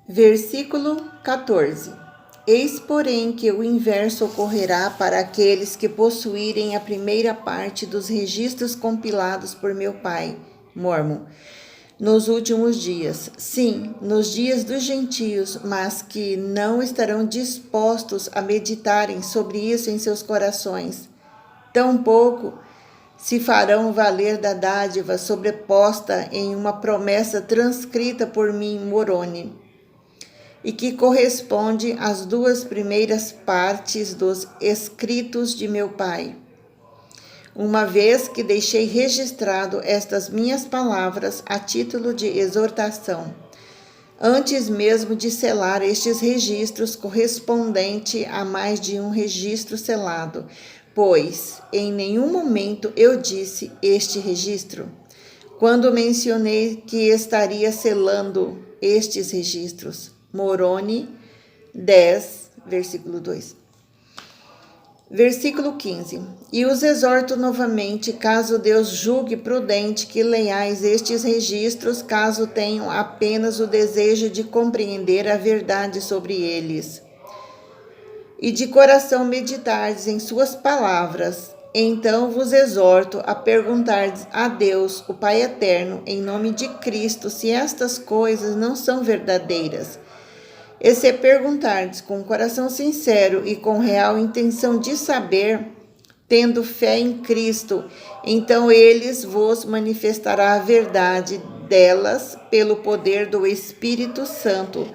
Versículo 14. Eis, porém, que o inverso ocorrerá para aqueles que possuírem a primeira parte dos registros compilados por meu pai, Mórmon, nos últimos dias. Sim, nos dias dos gentios, mas que não estarão dispostos a meditarem sobre isso em seus corações. Tampouco se farão valer da dádiva sobreposta em uma promessa transcrita por mim, Moroni, e que corresponde às duas primeiras partes dos escritos de meu pai. Uma vez que deixei registrado estas minhas palavras a título de exortação, antes mesmo de selar estes registros correspondente a mais de um registro selado, pois em nenhum momento eu disse este registro, quando mencionei que estaria selando estes registros. Moroni 10, versículo 2. Versículo 15. E os exorto novamente, caso Deus julgue prudente, que leiais estes registros, caso tenham apenas o desejo de compreender a verdade sobre eles, e de coração meditardes em suas palavras. Então vos exorto a perguntardes a Deus, o Pai eterno, em nome de Cristo, se estas coisas não são verdadeiras. E se perguntardes com coração sincero e com real intenção de saber, tendo fé em Cristo, então eles vos manifestará a verdade delas pelo poder do Espírito Santo,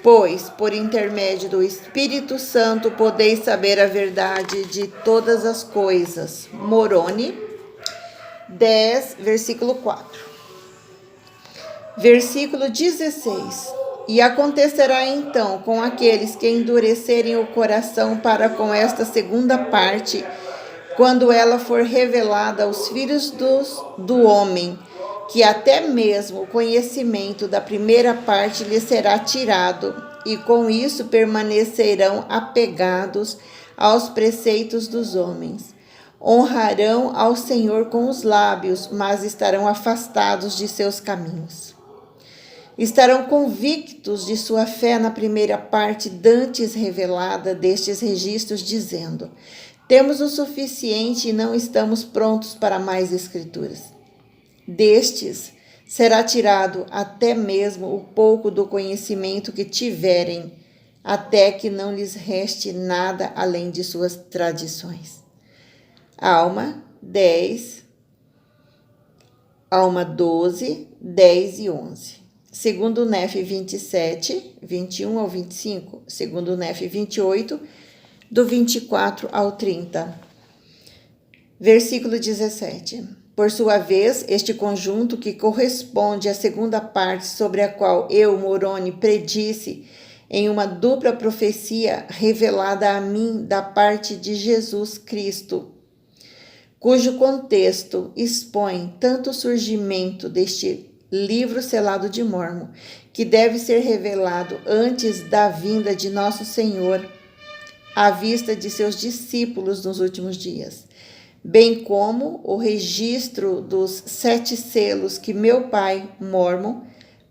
pois por intermédio do Espírito Santo podeis saber a verdade de todas as coisas. Moroni 10, versículo 4. Versículo 16. E acontecerá então com aqueles que endurecerem o coração para com esta segunda parte, quando ela for revelada aos filhos do homem, que até mesmo o conhecimento da primeira parte lhe será tirado, e com isso permanecerão apegados aos preceitos dos homens. Honrarão ao Senhor com os lábios, mas estarão afastados de seus caminhos. Estarão convictos de sua fé na primeira parte dantes revelada destes registros, dizendo: temos o suficiente e não estamos prontos para mais escrituras. Destes será tirado até mesmo o pouco do conhecimento que tiverem, até que não lhes reste nada além de suas tradições. Alma 12, 10 e 11. Segundo Nef 27, 21 ao 25. Segundo Nef 28, do 24 ao 30. Versículo 17. Por sua vez, este conjunto que corresponde à segunda parte sobre a qual eu, Moroni, predisse em uma dupla profecia revelada a mim da parte de Jesus Cristo, cujo contexto expõe tanto o surgimento deste livro selado de Mórmon, que deve ser revelado antes da vinda de nosso Senhor à vista de seus discípulos nos últimos dias, bem como o registro dos 7 selos que meu pai, Mórmon,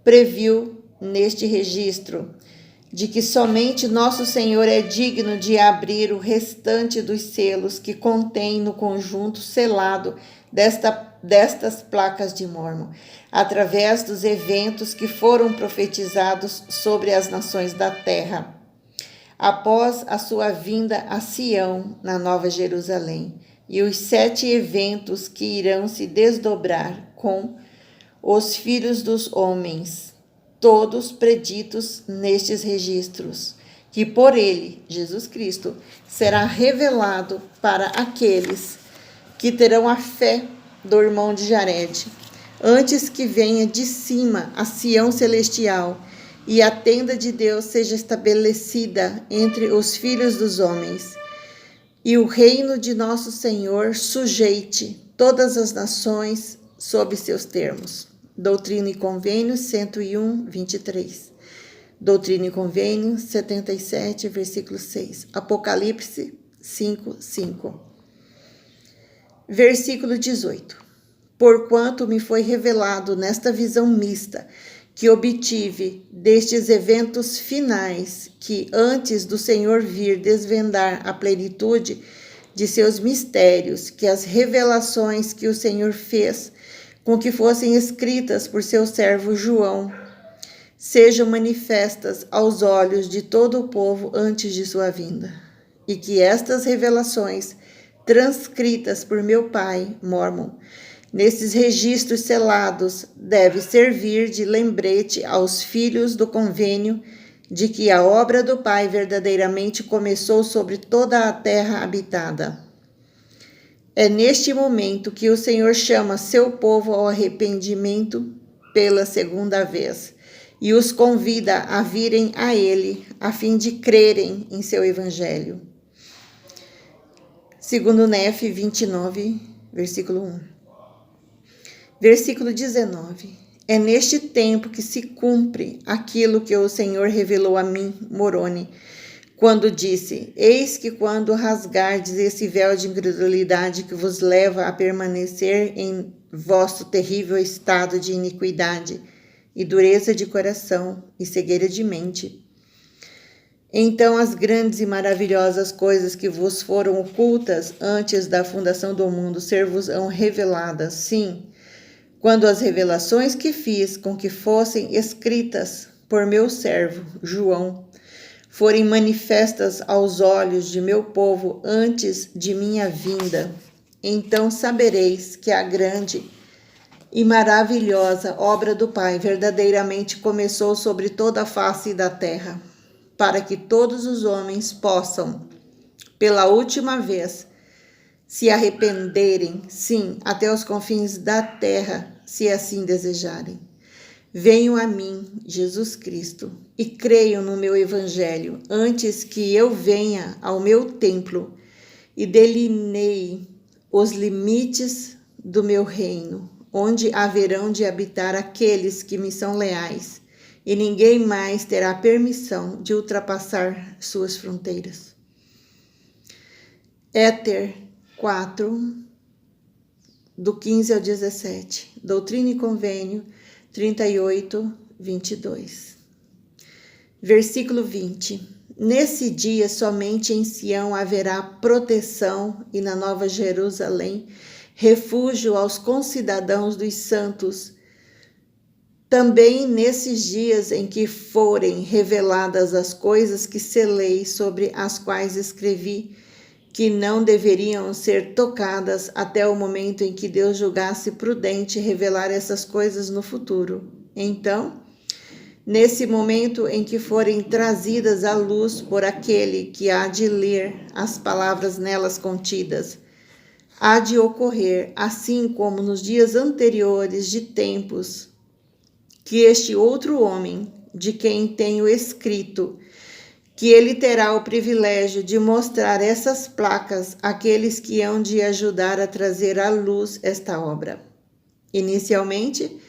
previu neste registro, de que somente nosso Senhor é digno de abrir o restante dos selos que contém no conjunto selado destas placas de Mórmon, através dos eventos que foram profetizados sobre as nações da terra, após a sua vinda a Sião, na Nova Jerusalém, e os 7 eventos que irão se desdobrar com os filhos dos homens, todos preditos nestes registros, que por ele, Jesus Cristo, será revelado para aqueles que terão a fé do irmão de Jared, antes que venha de cima a Sião celestial e a tenda de Deus seja estabelecida entre os filhos dos homens, e o reino de nosso Senhor sujeite todas as nações sob seus termos. Doutrina e Convênios 101, 23. Doutrina e Convênios 77, versículo 6. Apocalipse 5, 5. Versículo 18. Porquanto me foi revelado nesta visão mista que obtive destes eventos finais, que antes do Senhor vir desvendar a plenitude de seus mistérios, que as revelações que o Senhor fez com que fossem escritas por seu servo João, sejam manifestas aos olhos de todo o povo antes de sua vinda, e que estas revelações, transcritas por meu pai, Mormon, nesses registros selados, deve servir de lembrete aos filhos do convênio de que a obra do Pai verdadeiramente começou sobre toda a terra habitada. É neste momento que o Senhor chama seu povo ao arrependimento pela segunda vez e os convida a virem a Ele, a fim de crerem em seu Evangelho. Segundo Nefe 29, versículo 1. Versículo 19. É neste tempo que se cumpre aquilo que o Senhor revelou a mim, Moroni, quando disse: eis que quando rasgardes esse véu de incredulidade que vos leva a permanecer em vosso terrível estado de iniquidade e dureza de coração e cegueira de mente, então as grandes e maravilhosas coisas que vos foram ocultas antes da fundação do mundo ser-vos-ão reveladas, sim, quando as revelações que fiz com que fossem escritas por meu servo João forem manifestas aos olhos de meu povo antes de minha vinda, então sabereis que a grande e maravilhosa obra do Pai verdadeiramente começou sobre toda a face da terra, para que todos os homens possam, pela última vez, se arrependerem, sim, até os confins da terra, se assim desejarem. Venham a mim, Jesus Cristo, e creiam no meu Evangelho, antes que eu venha ao meu templo e delineie os limites do meu reino, onde haverão de habitar aqueles que me são leais, e ninguém mais terá permissão de ultrapassar suas fronteiras. Éter 4, do 15 ao 17, Doutrina e Convênio 38, 22. Versículo 20. Nesse dia somente em Sião haverá proteção e na Nova Jerusalém refúgio aos concidadãos dos santos. Também nesses dias em que forem reveladas as coisas que selei, sobre as quais escrevi, que não deveriam ser tocadas até o momento em que Deus julgasse prudente revelar essas coisas no futuro. Então, nesse momento em que forem trazidas à luz por aquele que há de ler as palavras nelas contidas, há de ocorrer, assim como nos dias anteriores de tempos, que este outro homem, de quem tenho escrito, que ele terá o privilégio de mostrar essas placas àqueles que hão de ajudar a trazer à luz esta obra. Inicialmente,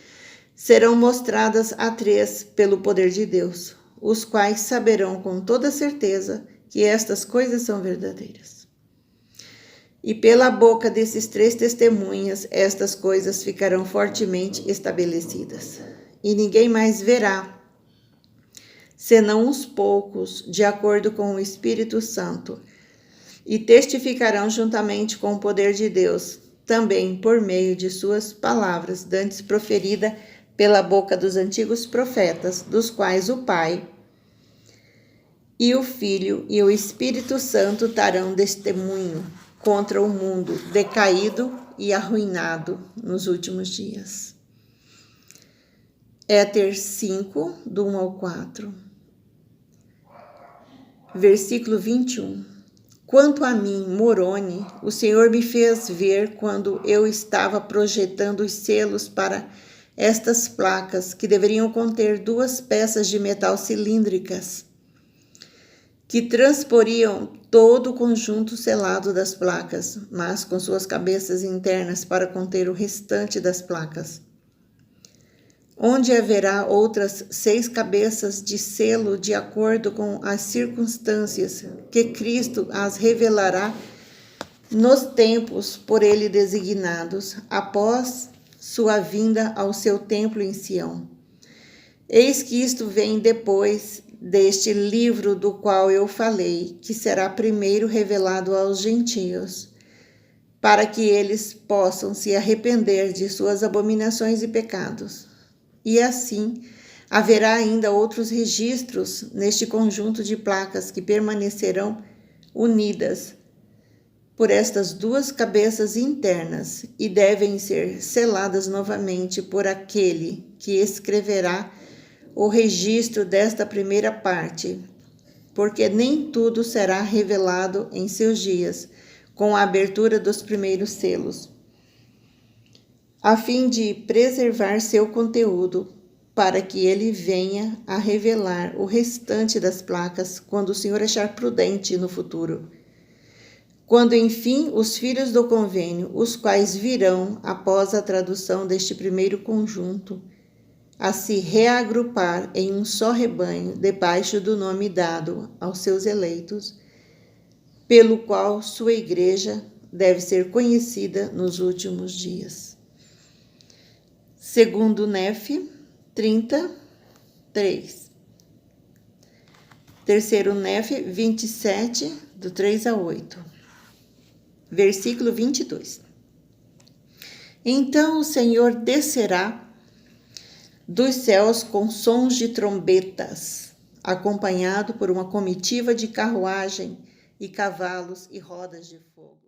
serão mostradas a 3 pelo poder de Deus, os quais saberão com toda certeza que estas coisas são verdadeiras. E pela boca desses 3 testemunhas, estas coisas ficarão fortemente estabelecidas. E ninguém mais verá, senão uns poucos, de acordo com o Espírito Santo, e testificarão juntamente com o poder de Deus, também por meio de suas palavras, dantes proferida pela boca dos antigos profetas, dos quais o Pai e o Filho e o Espírito Santo darão testemunho contra o mundo decaído e arruinado nos últimos dias. Éter 5, do 1 ao 4. Versículo 21. Quanto a mim, Moroni, o Senhor me fez ver quando eu estava projetando os selos para estas placas, que deveriam conter 2 peças de metal cilíndricas, que transporiam todo o conjunto selado das placas, mas com suas cabeças internas para conter o restante das placas. Onde haverá outras 6 cabeças de selo de acordo com as circunstâncias que Cristo as revelará nos tempos por ele designados, após sua vinda ao seu templo em Sião. Eis que isto vem depois deste livro do qual eu falei, que será primeiro revelado aos gentios, para que eles possam se arrepender de suas abominações e pecados. E assim, haverá ainda outros registros neste conjunto de placas que permanecerão unidas por estas duas cabeças internas e devem ser seladas novamente por aquele que escreverá o registro desta primeira parte, porque nem tudo será revelado em seus dias, com a abertura dos primeiros selos, a fim de preservar seu conteúdo, para que ele venha a revelar o restante das placas quando o Senhor achar prudente no futuro. Quando, enfim, os filhos do convênio, os quais virão após a tradução deste primeiro conjunto, a se reagrupar em um só rebanho debaixo do nome dado aos seus eleitos, pelo qual sua igreja deve ser conhecida nos últimos dias. Segundo Nefe 33. Terceiro Nefe 27, do 3 a 8. Versículo 22. Então o Senhor descerá dos céus com sons de trombetas, acompanhado por uma comitiva de carruagem e cavalos e rodas de fogo.